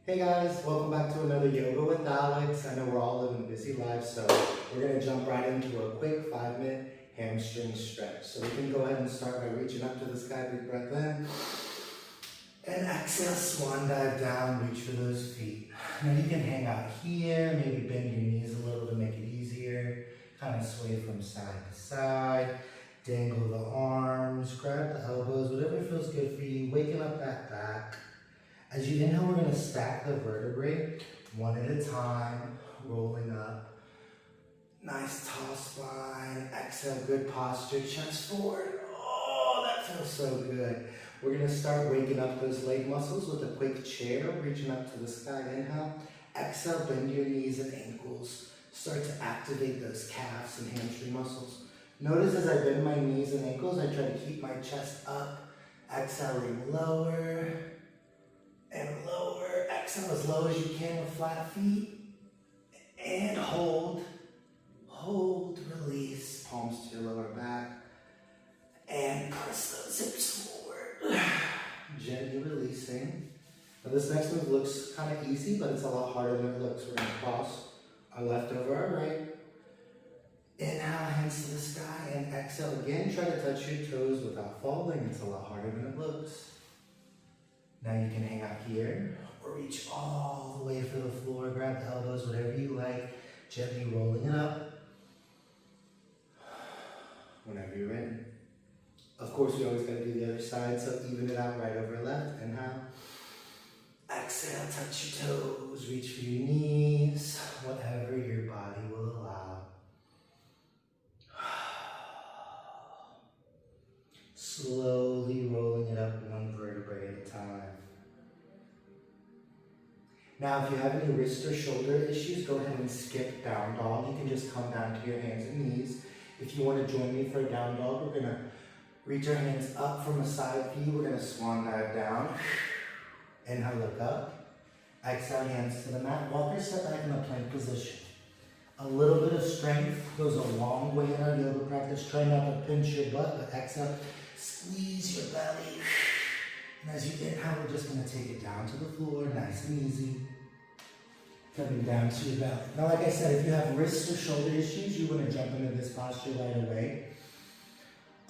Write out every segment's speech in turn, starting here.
Hey guys, welcome back to another Yoga with Alex. I know we're all living busy lives, so we're going to jump right into a quick 5-minute hamstring stretch. So we can go ahead and start by reaching up to the sky, big breath in. And exhale, swan dive down, reach for those feet. Now you can hang out here, maybe bend your knees a little to make it easier. Kind of sway from side to side. Dangle the arms, grab the elbows, whatever feels good for you. Waking up that back. As you inhale, we're going to stack the vertebrae one at a time, rolling up. Nice tall spine. Exhale, good posture, chest forward. Oh, that feels so good. We're going to start waking up those leg muscles with a quick chair, reaching up to the sky. Inhale. Exhale, bend your knees and ankles. Start to activate those calves and hamstring muscles. Notice as I bend my knees and ankles, I try to keep my chest up. Exhaling lower. And lower, exhale as low as you can with flat feet. And hold, release, palms to your lower back. And press those hips forward. Gently releasing. Now this next move looks kind of easy, but it's a lot harder than it looks. We're going to cross our left over our right. Inhale, hands to the sky, and exhale again. Try to touch your toes without falling. It's a lot harder than it looks. Now you can hang out here or reach all the way for the floor. Grab the elbows, whatever you like. Gently rolling it up. Whenever you're ready. Of course, we always got to do the other side, so even it out right over left. Inhale. Exhale, touch your toes, reach for your knees, whatever your body will allow. Slowly rolling it up one vertebrae at a time. Now, if you have any wrist or shoulder issues, go ahead and skip down dog. You can just come down to your hands and knees. If you want to join me for a down dog, we're going to reach our hands up from a side view. We're going to swan dive down. Inhale, look up. Exhale, hands to the mat. Walk or step back in a plank position. A little bit of strength goes a long way in our yoga practice. Try not to pinch your butt, but exhale. Squeeze your belly. And as you inhale, we're just going to take it down to the floor, nice and easy. Coming down to your belly. Now, like I said, if you have wrist or shoulder issues, you want to jump into this posture right away.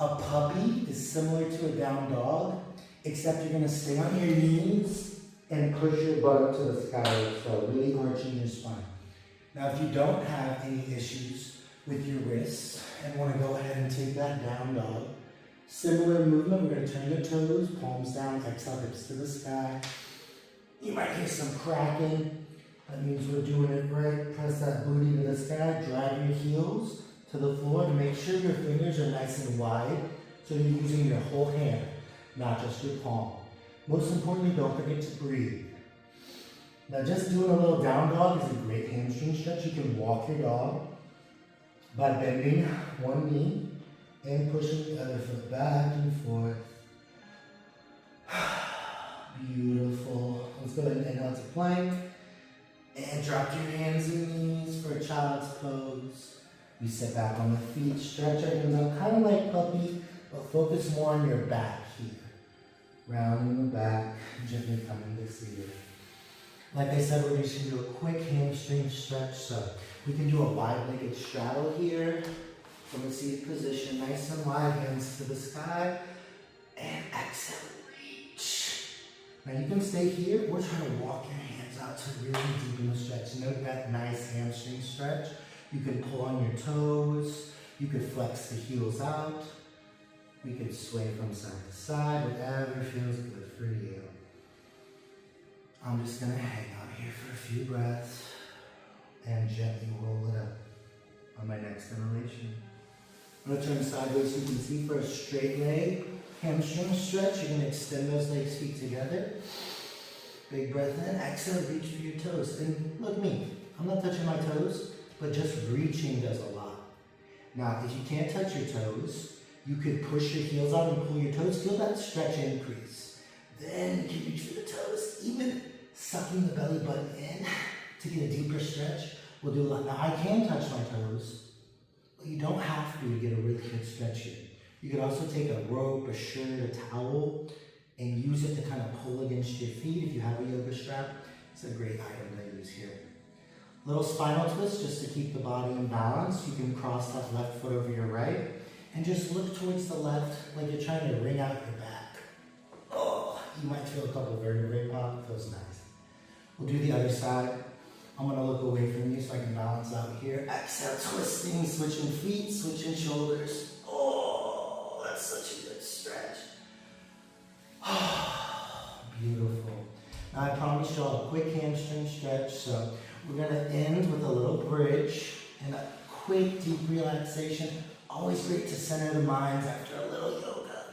A puppy is similar to a down dog, except you're going to stay on your knees and push your butt up to the sky, so really arching your spine. Now, if you don't have any issues with your wrists and want to go ahead and take that down dog, similar movement, we're going to turn your toes, palms down, exhale, hips to the sky. You might hear some cracking. That means we're doing it right. Press that booty to the sky, drive your heels to the floor to make sure your fingers are nice and wide so you're using your whole hand, not just your palm. Most importantly, don't forget to breathe. Now just doing a little down dog is a great hamstring stretch. You can walk your dog by bending one knee and pushing the other foot back and forth. Beautiful. Let's go ahead and inhale to plank. And drop your hands and knees for a child's pose. We sit back on the feet, stretch our hands out, kind of like puppy, but focus more on your back here. Rounding the back, gently coming to seated. Like I said, we're just going to do a quick hamstring stretch. So we can do a wide-legged straddle here. From a seated position, nice and wide, hands to the sky. And exhale, reach. Now you can stay here or try to walk your hands out to really deepen the stretch. Note that nice hamstring stretch. You can pull on your toes. You could flex the heels out. We could sway from side to side, whatever feels good for you. I'm just going to hang out here for a few breaths and gently roll it up on my next inhalation. I'm going to turn sideways so you can see for a straight leg hamstring stretch. You're going to extend those legs, feet together. Big breath in, exhale, reach for your toes. And look at me, I'm not touching my toes, but just reaching does a lot. Now, if you can't touch your toes, you could push your heels out and pull your toes. Feel that stretch increase. Then you can reach for the toes. Even sucking the belly button in to get a deeper stretch will do a lot. Now, I can touch my toes, but you don't have to get a really good stretch here. You could also take a rope, a shirt, a towel, and use it to kind of pull against your feet if you have a yoga strap. It's a great item to use here. Little spinal twist just to keep the body in balance. You can cross that left foot over your right and just look towards the left like you're trying to wring out your back. Oh, you might feel a couple vertebrae pop. Feels nice. We'll do the other side. I'm going to look away from you so I can balance out here. Exhale, twisting, switching feet, switching shoulders. Oh, that's such a good stretch. Beautiful. Now I promised y'all a quick hamstring stretch, so we're going to end with a little bridge and a quick deep relaxation. Always great to center the minds after a little yoga.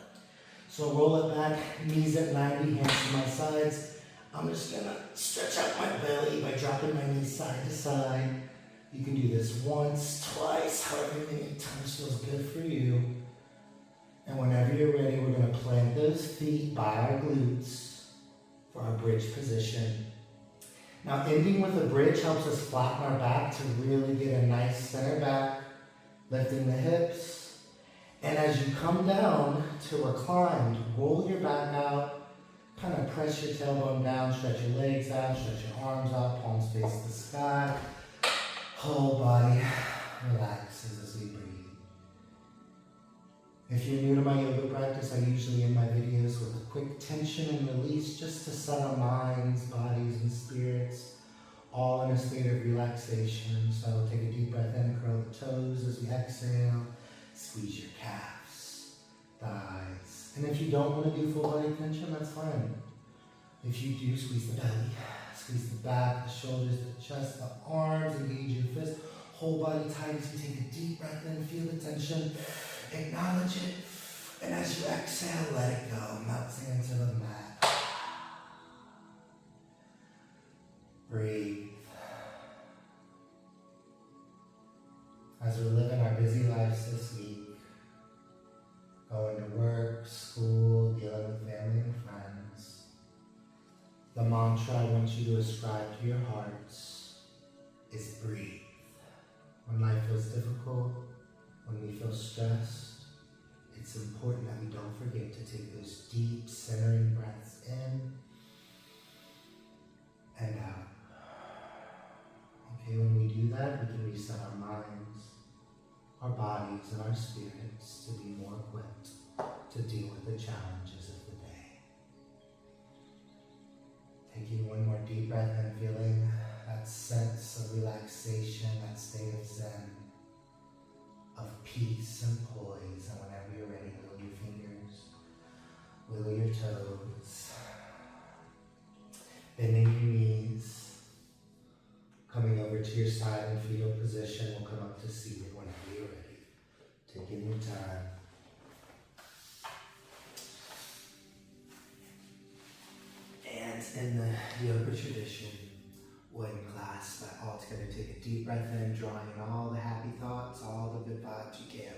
So roll it back, knees at 90, hands to my sides. I'm just going to stretch out my belly by dropping my knees side to side. You can do this once, twice, however many times feels good for you. And whenever you're ready, we're going to plant those feet by our glutes for our bridge position. Now, ending with a bridge helps us flatten our back to really get a nice center back, lifting the hips. And as you come down to recline, roll your back out, kind of press your tailbone down, stretch your legs out, stretch your arms out, palms face the sky. Whole body relaxes as we breathe. If you're new to my yoga practice, I usually end my videos with a quick tension and release just to set our minds, bodies, and spirits all in a state of relaxation. So take a deep breath in, curl the toes as we exhale, squeeze your calves, thighs. And if you don't want to do full body tension, that's fine. If you do, squeeze the belly, squeeze the back, the shoulders, the chest, the arms, engage your fists. Whole body tight as you take a deep breath in, feel the tension. Acknowledge it, and as you exhale, let it go, melting into the mat. Breathe. As we're living our busy lives this week, going to work, school, dealing with family and friends, the mantra I want you to ascribe to your hearts is breathe. When life feels difficult, when we feel stressed, it's important that we don't forget to take those deep, centering breaths in and out. Okay, when we do that, we can reset our minds, our bodies, and our spirits to be more equipped to deal with the challenges of the day. Taking one more deep breath and feeling that sense of relaxation, that state of zen, of peace and poise. And whenever you're ready, wiggle your fingers, wiggle your toes, bending your knees, coming over to your side in fetal position. We'll come up to seated whenever you're ready. Taking your time. And in the yoga tradition, when class, that all together, take a deep breath in, drawing in all the happy thoughts, all the good vibes you can.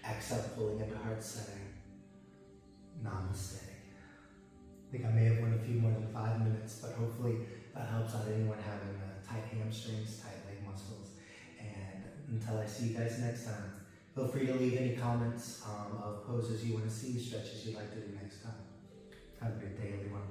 Exhale, pulling into heart center. Namaste. I think I may have went a few more than 5 minutes, but hopefully that helps out anyone having tight hamstrings, tight leg muscles. And until I see you guys next time, feel free to leave any comments of poses you want to see, stretches you'd like to do next time. Have a great day, everyone.